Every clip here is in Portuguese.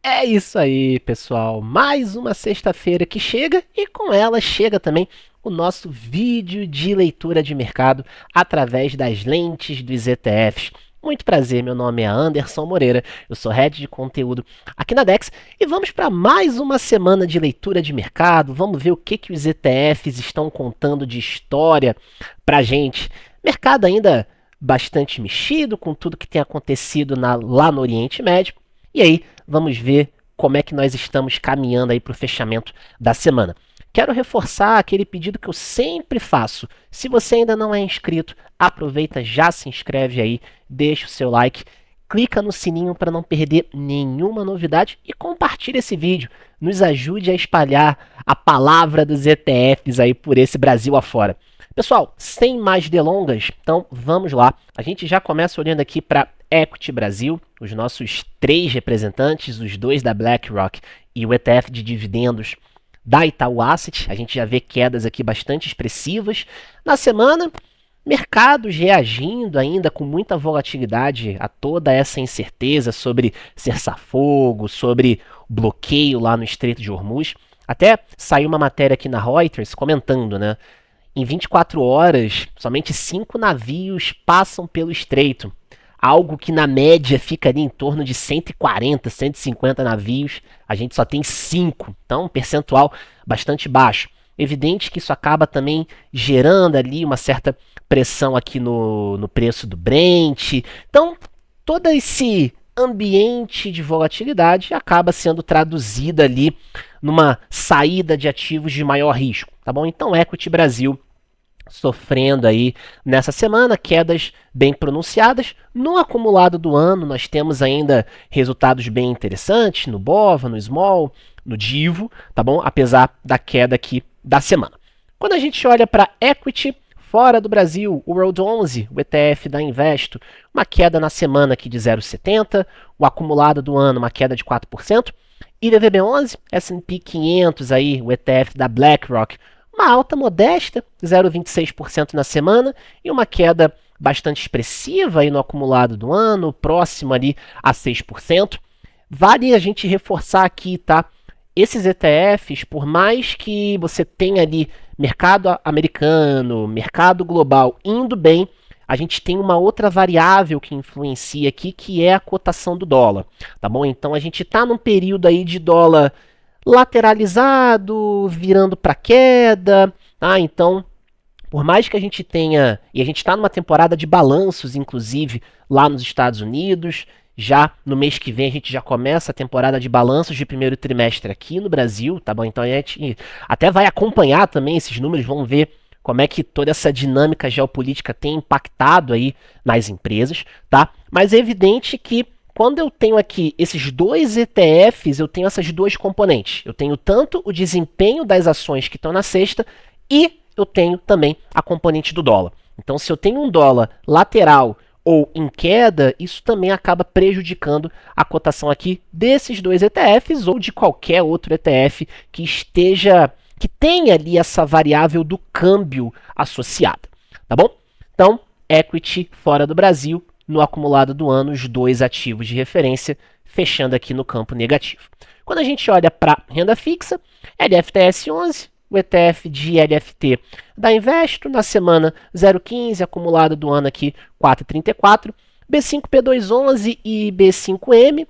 É isso aí, pessoal. Mais uma sexta-feira que chega e com ela chega também o nosso vídeo de leitura de mercado através das lentes dos ETFs. Muito prazer, meu nome é Anderson Moreira, eu sou head de conteúdo aqui na Dex e vamos para mais uma semana de leitura de mercado. Vamos ver o que os ETFs estão contando de história para gente. Mercado ainda bastante mexido com tudo que tem acontecido lá no Oriente Médio. E aí, vamos ver como é que nós estamos caminhando aí para o fechamento da semana. Quero reforçar aquele pedido que eu sempre faço. Se você ainda não é inscrito, aproveita, já se inscreve aí, deixa o seu like, clica no sininho para não perder nenhuma novidade e compartilha esse vídeo. Nos ajude a espalhar a palavra dos ETFs aí por esse Brasil afora. Pessoal, sem mais delongas, então vamos lá. A gente já começa olhando aqui para Equity Brasil, os nossos 3 representantes, os 2 da BlackRock e o ETF de dividendos da Itaú Asset. A gente já vê quedas aqui bastante expressivas. Na semana, mercados reagindo ainda com muita volatilidade a toda essa incerteza sobre cessar-fogo, sobre bloqueio lá no Estreito de Hormuz. Até saiu uma matéria aqui na Reuters comentando, né? Em 24 horas, somente 5 navios passam pelo estreito. Algo que na média fica ali em torno de 140, 150 navios. A gente só tem 5, então um percentual bastante baixo. Evidente que isso acaba também gerando ali uma certa pressão aqui no preço do Brent. Então, todo esse ambiente de volatilidade acaba sendo traduzido ali numa saída de ativos de maior risco, tá bom? Então, Equity Brasil sofrendo aí nessa semana, quedas bem pronunciadas. No acumulado do ano, nós temos ainda resultados bem interessantes no BOVA, no Small, no Divo, tá bom? Apesar da queda aqui da semana. Quando a gente olha para Equity fora do Brasil, o World 11, o ETF da Investo, uma queda na semana aqui de 0,70%, o acumulado do ano, uma queda de 4%, e VVB11, S&P 500 aí, o ETF da BlackRock, uma alta modesta, 0,26% na semana, e uma queda bastante expressiva aí no acumulado do ano, próximo ali a 6%. Vale a gente reforçar aqui, tá? Esses ETFs, por mais que você tenha ali mercado americano, mercado global indo bem, a gente tem uma outra variável que influencia aqui, que é a cotação do dólar, tá bom? Então a gente está num período aí de dólar lateralizado, virando para queda, tá? Então, por mais que a gente tenha, e a gente está numa temporada de balanços, inclusive, lá nos Estados Unidos, já no mês que vem a gente já começa a temporada de balanços de primeiro trimestre aqui no Brasil, tá bom? Então a gente até vai acompanhar também esses números, vamos ver como é que toda essa dinâmica geopolítica tem impactado aí nas empresas, tá? Mas é evidente que quando eu tenho aqui esses 2 ETFs, eu tenho essas 2 componentes. Eu tenho tanto o desempenho das ações que estão na cesta e eu tenho também a componente do dólar. Então, se eu tenho um dólar lateral ou em queda, isso também acaba prejudicando a cotação aqui desses 2 ETFs ou de qualquer outro ETF que tenha ali essa variável do câmbio associada, tá bom? Então, Equity fora do Brasil, no acumulado do ano, os 2 ativos de referência, fechando aqui no campo negativo. Quando a gente olha para renda fixa, LFTS 11, o ETF de LFT da Investo, na semana 0,15, acumulado do ano aqui 4,34, B5P211 e B5M,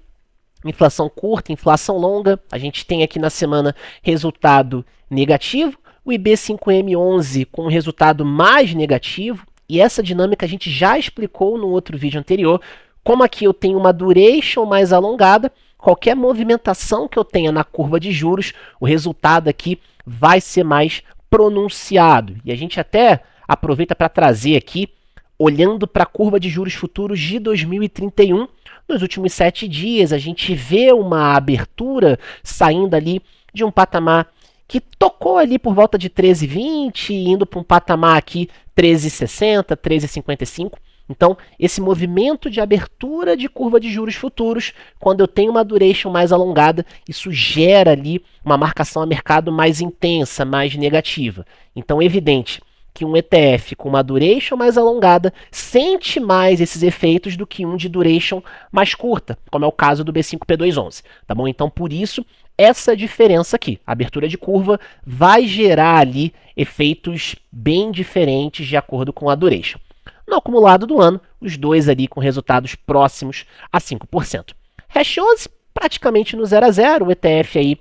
inflação curta, inflação longa, a gente tem aqui na semana resultado negativo, o IB5M11 com resultado mais negativo, e essa dinâmica a gente já explicou no outro vídeo anterior. Como aqui eu tenho uma duration mais alongada, qualquer movimentação que eu tenha na curva de juros, o resultado aqui vai ser mais pronunciado. E a gente até aproveita para trazer aqui, olhando para a curva de juros futuros de 2031, nos últimos 7 dias a gente vê uma abertura saindo ali de um patamar que tocou ali por volta de 13,20, indo para um patamar aqui 13,60, 13,55. Então, esse movimento de abertura de curva de juros futuros, quando eu tenho uma duration mais alongada, isso gera ali uma marcação a mercado mais intensa, mais negativa. Então, é evidente que um ETF com uma duration mais alongada sente mais esses efeitos do que um de duration mais curta, como é o caso do B5P211, tá bom? Então, por isso, essa diferença aqui, a abertura de curva vai gerar ali efeitos bem diferentes de acordo com a duration. No acumulado do ano, os dois ali com resultados próximos a 5%. Hash 11 praticamente no 0 a 0, o ETF aí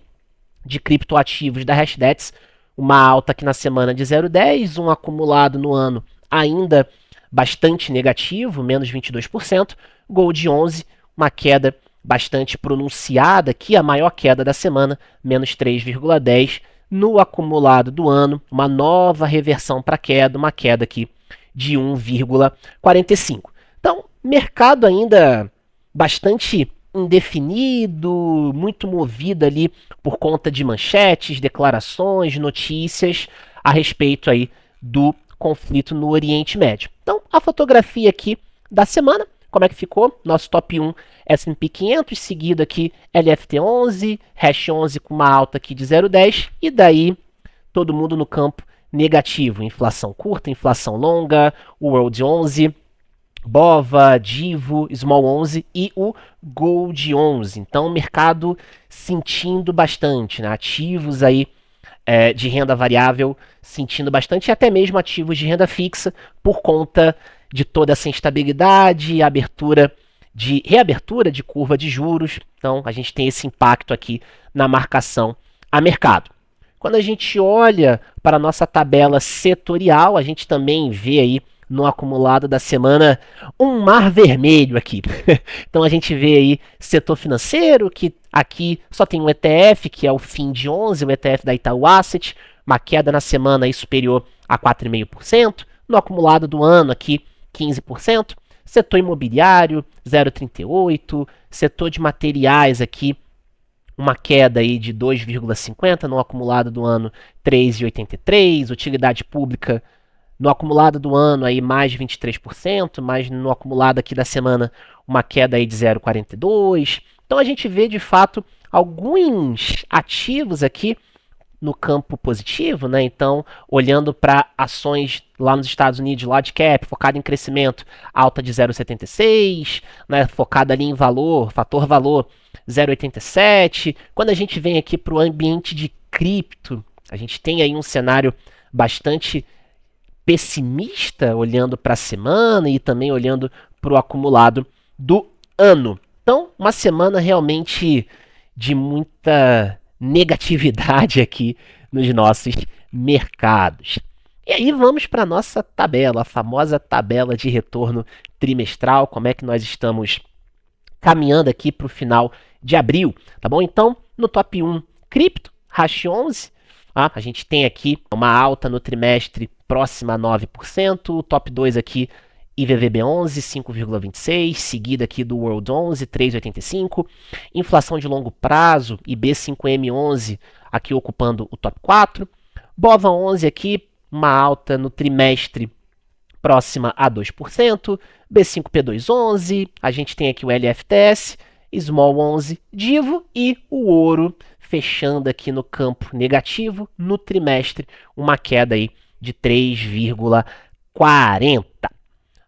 de criptoativos da Hashdex, uma alta aqui na semana de 0,10, um acumulado no ano ainda bastante negativo, menos 22%. Gold 11, uma queda bastante pronunciada aqui, a maior queda da semana, menos 3,10%. No acumulado do ano, uma nova reversão para queda, uma queda aqui de 1,45%. Então, mercado ainda bastante indefinido, muito movido ali por conta de manchetes, declarações, notícias a respeito aí do conflito no Oriente Médio. Então, a fotografia aqui da semana, como é que ficou? Nosso top 1 S&P 500, seguido aqui LFT11, Hash 11 com uma alta aqui de 0,10 e daí todo mundo no campo negativo, inflação curta, inflação longa, World 11, BOVA, Divo, Small 11 e o Gold 11. Então, o mercado sentindo bastante, né? Ativos aí de renda variável sentindo bastante, e até mesmo ativos de renda fixa, por conta de toda essa instabilidade, reabertura de curva de juros. Então, a gente tem esse impacto aqui na marcação a mercado. Quando a gente olha para a nossa tabela setorial, a gente também vê aí no acumulado da semana um mar vermelho aqui. Então a gente vê aí setor financeiro, que aqui só tem um ETF, que é o FIND 11, o ETF da Itaú Asset, uma queda na semana aí superior a 4,5%, no acumulado do ano aqui 15%, setor imobiliário 0,38%, setor de materiais aqui uma queda aí de 2,50%, no acumulado do ano 3,83%, utilidade pública no acumulado do ano aí mais de 23%, mas no acumulado aqui da semana uma queda aí de 0,42%. Então a gente vê de fato alguns ativos aqui no campo positivo, né? Então, olhando para ações lá nos Estados Unidos, large cap, focada em crescimento, alta de 0,76, né? Focada ali em valor, fator valor 0,87. Quando a gente vem aqui para o ambiente de cripto, a gente tem aí um cenário bastante pessimista, olhando para a semana e também olhando para o acumulado do ano. Então, uma semana realmente de muita negatividade aqui nos nossos mercados. E aí vamos para a nossa tabela, a famosa tabela de retorno trimestral, como é que nós estamos caminhando aqui para o final de abril, tá bom? Então, no top 1, cripto, Hash 11, a gente tem aqui uma alta no trimestre próxima a 9%, o top 2 aqui, IVVB11, 5,26%, seguida aqui do World 11, 3,85%, inflação de longo prazo, IB5M11, aqui ocupando o top 4%, BOVA 11 aqui, uma alta no trimestre próxima a 2%, B5P211, a gente tem aqui o LFTS, Small 11, Divo e o ouro fechando aqui no campo negativo no trimestre, uma queda aí de 3,40%.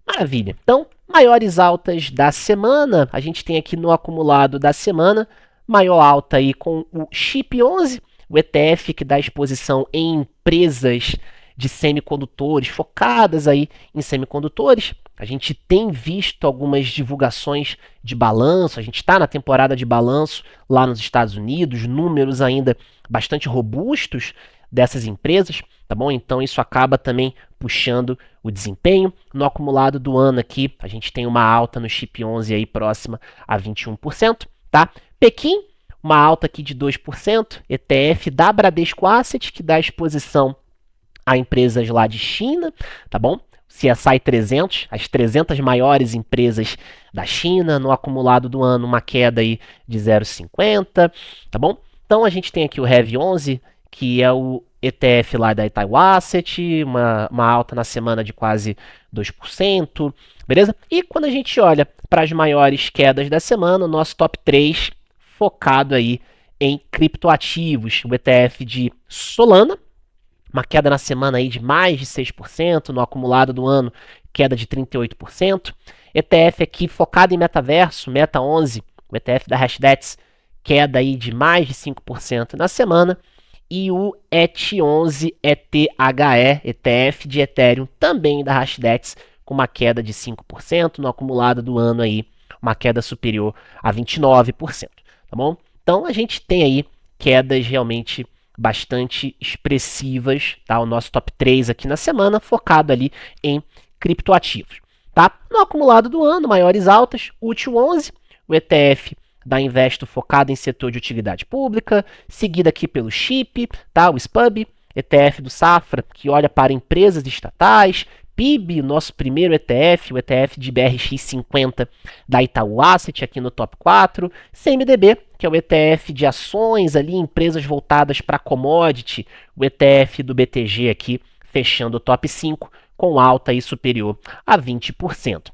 Maravilha. Então, maiores altas da semana, a gente tem aqui no acumulado da semana, maior alta aí com o Chip 11, o ETF que dá exposição em empresas de semicondutores, focadas aí em semicondutores. A gente tem visto algumas divulgações de balanço, a gente está na temporada de balanço lá nos Estados Unidos, números ainda bastante robustos dessas empresas, tá bom? Então isso acaba também puxando o desempenho. No acumulado do ano aqui, a gente tem uma alta no Chip 11 aí próxima a 21%, tá? Pequim, uma alta aqui de 2%, ETF da Bradesco Asset, que dá exposição a empresas lá de China, tá bom? CSI 300, as 300 maiores empresas da China, no acumulado do ano uma queda aí de 0,50, tá bom? Então a gente tem aqui o Heavy 11, que é o ETF lá da Itaú Asset, uma alta na semana de quase 2%, beleza? E quando a gente olha para as maiores quedas da semana, o nosso top 3 focado aí em criptoativos, o ETF de Solana, uma queda na semana aí de mais de 6%, no acumulado do ano, queda de 38%. ETF aqui focado em metaverso, Meta 11, o ETF da Hashdex, queda aí de mais de 5% na semana. E o ET11 ETHE, ETF de Ethereum, também da Hashdex, com uma queda de 5%, no acumulado do ano aí, uma queda superior a 29%, tá bom? Então a gente tem aí quedas realmente bastante expressivas, tá? O nosso top 3 aqui na semana, focado ali em criptoativos, tá? No acumulado do ano, maiores altas, útil 11, o ETF da Investo focado em setor de utilidade pública, seguida aqui pelo SHIP, tá? O SPUB, ETF do Safra, que olha para empresas estatais, PIB, nosso primeiro ETF, o ETF de BRX50 da Itaú Asset, aqui no top 4, CMDB, que é o ETF de ações ali, empresas voltadas para commodity, o ETF do BTG aqui, fechando o top 5, com alta aí superior a 20%.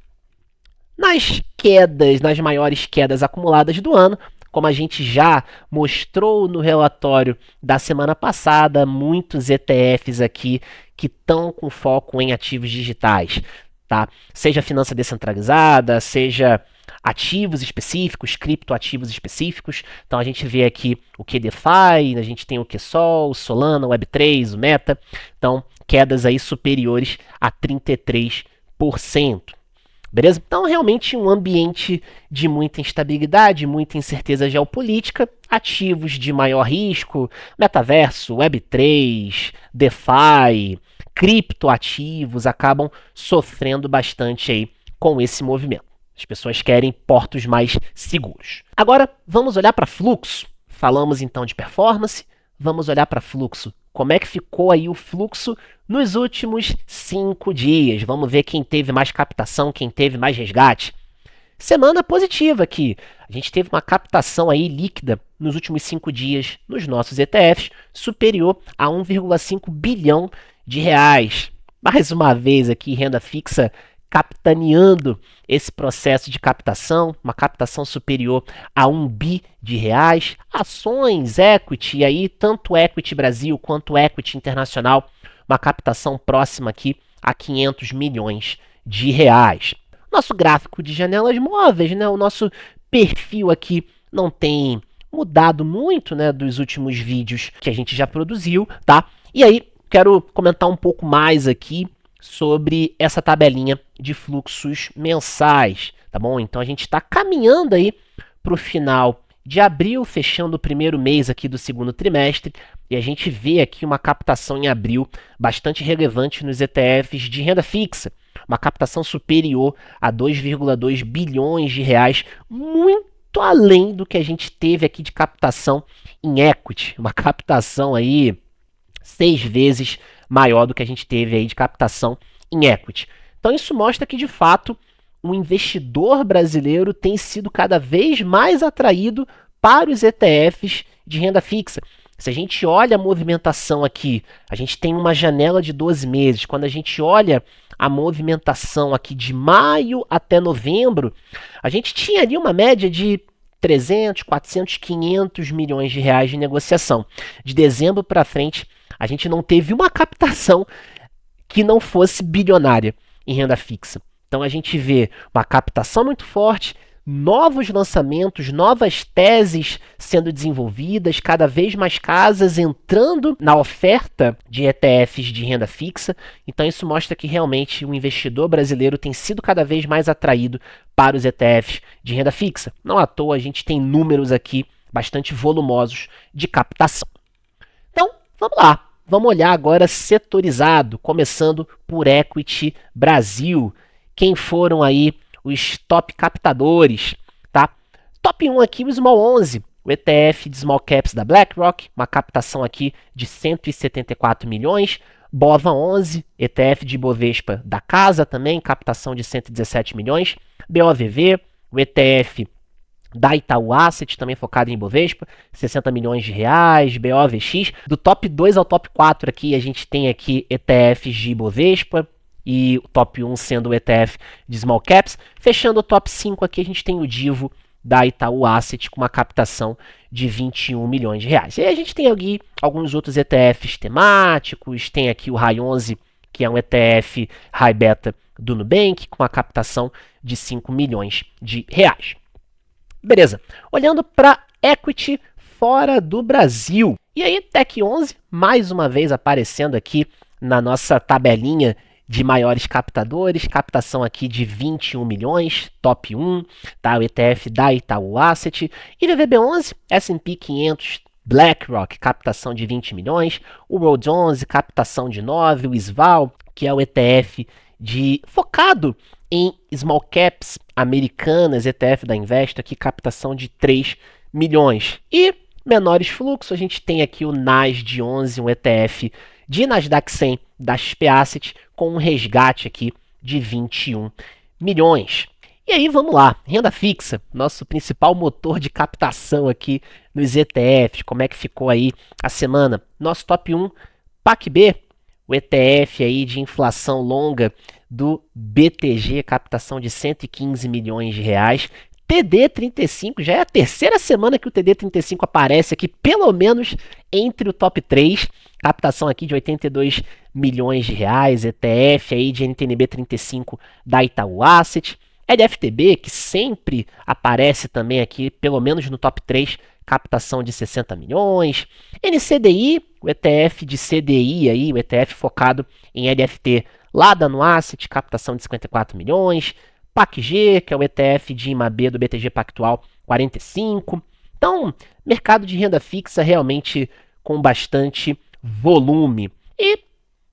Nas quedas, nas maiores quedas acumuladas do ano, como a gente já mostrou no relatório da semana passada, muitos ETFs aqui que estão com foco em ativos digitais, tá? Seja finança descentralizada, seja ativos específicos, criptoativos específicos. Então a gente vê aqui o QDeFi, a gente tem o QSOL, o Solana, o Web3, o Meta. Então, quedas aí superiores a 33%. Beleza? Então, realmente um ambiente de muita instabilidade, muita incerteza geopolítica, ativos de maior risco, metaverso, Web3, DeFi, criptoativos acabam sofrendo bastante aí com esse movimento. As pessoas querem portos mais seguros. Agora, vamos olhar para fluxo. Falamos então de performance, vamos olhar para fluxo. Como é que ficou aí o fluxo nos últimos 5 dias? Vamos ver quem teve mais captação, quem teve mais resgate. Semana positiva aqui. A gente teve uma captação aí líquida nos últimos 5 dias nos nossos ETFs, superior a 1,5 bilhão de reais. Mais uma vez aqui, renda fixa capitaneando esse processo de captação, uma captação superior a 1 bi de reais, ações, equity, aí tanto equity Brasil quanto equity internacional, uma captação próxima aqui a 500 milhões de reais. Nosso gráfico de janelas móveis, né, o nosso perfil aqui não tem mudado muito, né, dos últimos vídeos que a gente já produziu, tá? E aí, quero comentar um pouco mais aqui sobre essa tabelinha de fluxos mensais, tá bom? Então a gente está caminhando aí para o final de abril, fechando o primeiro mês aqui do segundo trimestre, e a gente vê aqui uma captação em abril bastante relevante nos ETFs de renda fixa, uma captação superior a 2,2 bilhões de reais, muito além do que a gente teve aqui de captação em equity, uma captação aí 6 vezes maior do que a gente teve aí de captação em equity. Então isso mostra que, de fato, o investidor brasileiro tem sido cada vez mais atraído para os ETFs de renda fixa. Se a gente olha a movimentação aqui, a gente tem uma janela de 12 meses. Quando a gente olha a movimentação aqui de maio até novembro, a gente tinha ali uma média de 300, 400, 500 milhões de reais de negociação. De dezembro para frente, a gente não teve uma captação que não fosse bilionária em renda fixa. Então a gente vê uma captação muito forte, novos lançamentos, novas teses sendo desenvolvidas, cada vez mais casas entrando na oferta de ETFs de renda fixa. Então isso mostra que realmente o investidor brasileiro tem sido cada vez mais atraído para os ETFs de renda fixa. Não à toa a gente tem números aqui bastante volumosos de captação. Então, vamos lá. Vamos olhar agora setorizado, começando por Equity Brasil. Quem foram aí os top captadores, tá? Top 1 aqui, o Small 11, o ETF de Small Caps da BlackRock, uma captação aqui de 174 milhões. BOVA 11, ETF de Ibovespa da Casa também, captação de 117 milhões. BOVV, o ETF da Itaú Asset, também focado em Ibovespa, 60 milhões de reais, BOVX. Do top 2 ao top 4 aqui, a gente tem aqui ETFs de Ibovespa, e o top 1 sendo o ETF de Small Caps. Fechando o top 5 aqui, a gente tem o Divo da Itaú Asset com uma captação de 21 milhões de reais. E aí a gente tem aqui alguns outros ETFs temáticos, tem aqui o High 11, que é um ETF High Beta do Nubank, com uma captação de 5 milhões de reais. Beleza, olhando para equity fora do Brasil. E aí, Tech 11, mais uma vez aparecendo aqui na nossa tabelinha de maiores captadores, captação aqui de 21 milhões, top 1, tá? O ETF da Itaú Asset. E VVB11, S&P 500, BlackRock, captação de 20 milhões. O Road 11, captação de 9. O SVAL, que é o ETF focado em small caps americanas, ETF da Investa, aqui captação de 3 milhões. E menores fluxos, a gente tem aqui o NASD 11, um ETF de Nasdaq 100 da XP Asset, com um resgate aqui de 21 milhões. E aí vamos lá, renda fixa, nosso principal motor de captação aqui nos ETFs, como é que ficou aí a semana? Nosso top 1, PACB, o ETF aí de inflação longa do BTG, captação de 115 milhões de reais. TD35, já é a terceira semana que o TD35 aparece aqui, pelo menos entre o top 3. Captação aqui de 82 milhões de reais, ETF aí de NTNB 35 da Itaú Asset. LFTB, que sempre aparece também aqui, pelo menos no top 3, captação de 60 milhões. NCDI, o ETF de CDI, aí, o ETF focado em LFT lá da Nuasset, captação de 54 milhões. PACG, que é o ETF de IMAB do BTG Pactual, 45. Então, mercado de renda fixa realmente com bastante volume. E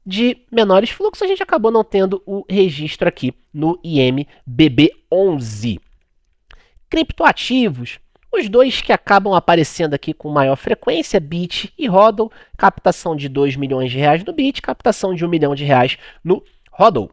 de menores fluxos, a gente acabou não tendo o registro aqui no IMBB11. Criptoativos, os dois que acabam aparecendo aqui com maior frequência, BIT e HODL, captação de 2 milhões de reais no BIT, captação de 1 milhão de reais no HODL.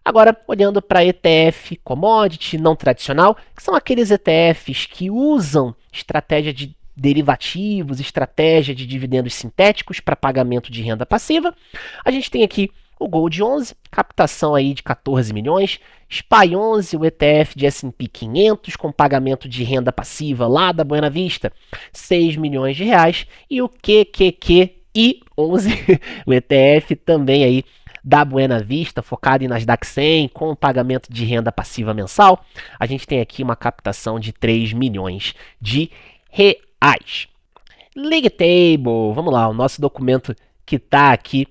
Agora, olhando para ETF commodity não tradicional, que são aqueles ETFs que usam estratégia de derivativos, estratégia de dividendos sintéticos para pagamento de renda passiva. A gente tem aqui o Gold 11, captação aí de 14 milhões, SPY 11, o ETF de S&P 500 com pagamento de renda passiva lá da Buena Vista, 6 milhões de reais, e o QQQI 11, o ETF também aí da Buena Vista, focado em Nasdaq 100, com pagamento de renda passiva mensal. A gente tem aqui uma captação de 3 milhões de reais. League Table, vamos lá, o nosso documento que está aqui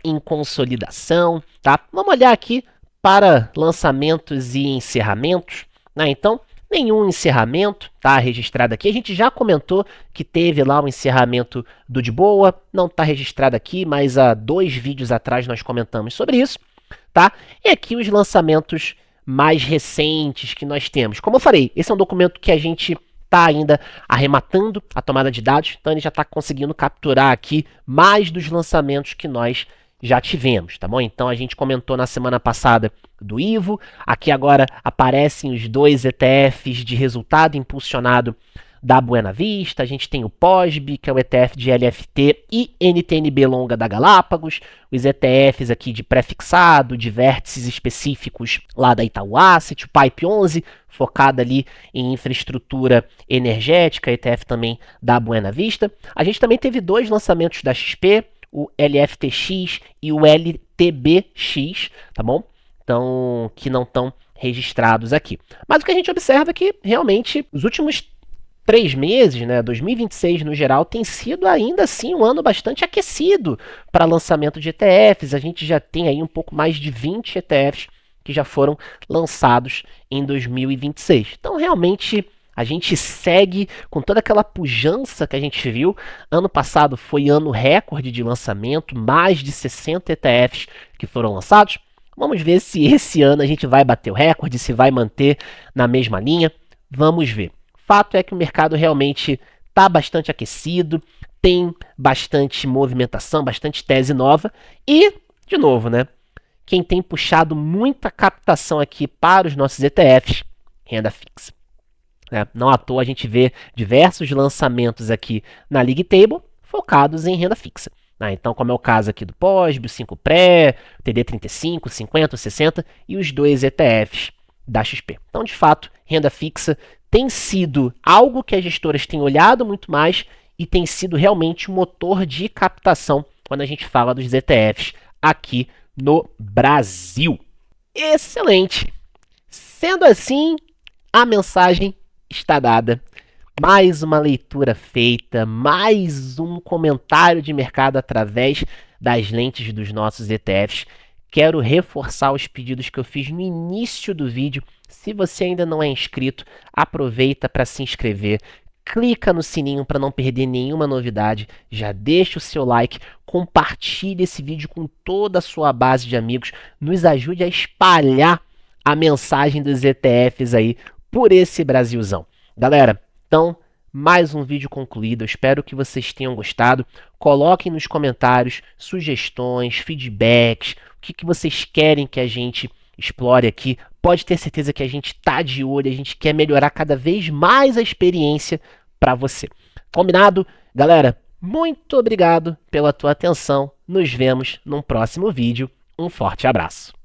em consolidação, tá? Vamos olhar aqui para lançamentos e encerramentos, né? Então, nenhum encerramento tá registrado aqui. A gente já comentou que teve lá o encerramento do De Boa, não está registrado aqui, mas há 2 vídeos atrás nós comentamos sobre isso, tá? E aqui os lançamentos mais recentes que nós temos. Como eu falei, esse é um documento que a gente está ainda arrematando a tomada de dados, então ele já está conseguindo capturar aqui mais dos lançamentos que nós já tivemos, tá bom? Então a gente comentou na semana passada do Ivo, aqui agora aparecem os 2 ETFs de resultado impulsionado da Buena Vista, a gente tem o POSB, que é o ETF de LFT e NTNB longa da Galápagos, os ETFs aqui de pré-fixado, de vértices específicos lá da Itaú Asset, o PIPE 11, focado ali em infraestrutura energética, ETF também da Buena Vista. A gente também teve 2 lançamentos da XP, o LFTX e o LTBX, tá bom? Então, que não estão registrados aqui. Mas o que a gente observa é que, realmente, os últimos 3 meses, né, 2026 no geral, tem sido ainda assim um ano bastante aquecido para lançamento de ETFs. A gente já tem aí um pouco mais de 20 ETFs que já foram lançados em 2026. Então, realmente, a gente segue com toda aquela pujança que a gente viu. Ano passado foi ano recorde de lançamento, mais de 60 ETFs que foram lançados. Vamos ver se esse ano a gente vai bater o recorde, se vai manter na mesma linha. Vamos ver. Fato é que o mercado realmente está bastante aquecido, tem bastante movimentação, bastante tese nova e, de novo, né? Quem tem puxado muita captação aqui para os nossos ETFs, renda fixa. Não à toa a gente vê diversos lançamentos aqui na League Table focados em renda fixa. Então, como é o caso aqui do POSB, o 5 Pré, o TD35, 50, 60 e os 2 ETFs da XP. Então, de fato, renda fixa tem sido algo que as gestoras têm olhado muito mais e tem sido realmente um motor de captação quando a gente fala dos ETFs aqui no Brasil. Excelente! Sendo assim, a mensagem está dada. Mais uma leitura feita, mais um comentário de mercado através das lentes dos nossos ETFs. Quero reforçar os pedidos que eu fiz no início do vídeo. Se você ainda não é inscrito, aproveita para se inscrever. Clica no sininho para não perder nenhuma novidade. Já deixa o seu like, compartilhe esse vídeo com toda a sua base de amigos. Nos ajude a espalhar a mensagem dos ETFs aí por esse Brasilzão. Galera, então, mais um vídeo concluído. Eu espero que vocês tenham gostado. Coloquem nos comentários sugestões, feedbacks, o que vocês querem que a gente explore aqui. Pode ter certeza que a gente está de olho, a gente quer melhorar cada vez mais a experiência para você. Combinado? Galera, muito obrigado pela tua atenção. Nos vemos num próximo vídeo. Um forte abraço.